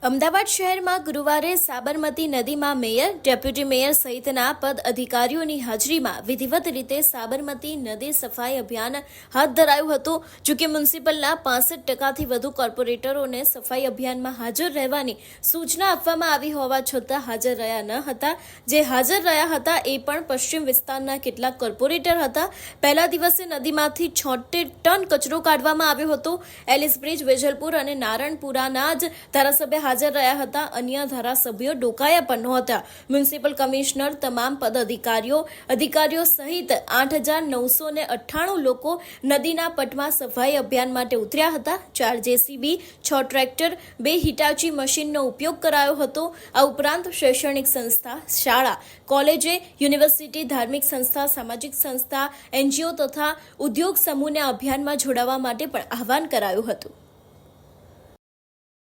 અમદાવાદ શહેરમાં ગુરુવારે સાબરમતી નદીમાં મેયર, ડેપ્યુટી મેયર સહિતના પદ અધિકારીઓની હાજરીમાં વિધિવત રીતે સાબરમતી નદી સફાઈ અભિયાન હાથ ધરાયું હતું. જોકે મ્યુનિસિપલના 65% વધુ કોર્પોરેટરોને સફાઈ અભિયાનમાં હાજર રહેવાની સૂચના આપવામાં આવી હોવા છતાં હાજર રહ્યા ન હતા. જે હાજર રહ્યા હતા એ પણ પશ્ચિમ વિસ્તારના કેટલાક કોર્પોરેટર હતા. પહેલા દિવસે નદીમાંથી 76 ટન કચરો કાઢવામાં આવ્યો હતો. એલિસ બ્રિજ, વેજલપુર અને નારણપુરાના જ ધારાસભ્ય હાજર રહ્યા હતા. અન્ય ધારાસભ્યો ડોકાયા પણ નહોતા. મ્યુનિસિપલ કમિશનર, તમામ અધિકારીઓ સહિત 8,998 લોકો નદીના પટમાં સફાઈ અભિયાન માટે ઉતર્યા હતા. 4 જેસીબી, 6 ટ્રેક્ટર, 2 હિટાચી મશીનનો ઉપયોગ કરાયો હતો. આ ઉપરાંત શૈક્ષણિક સંસ્થા, શાળા, કોલેજે, યુનિવર્સિટી, ધાર્મિક સંસ્થા, સામાજિક સંસ્થા, એનજીઓ તથા ઉદ્યોગ સમૂહને અભિયાનમાં જોડાવા માટે પણ આહવાન કરાયું હતું.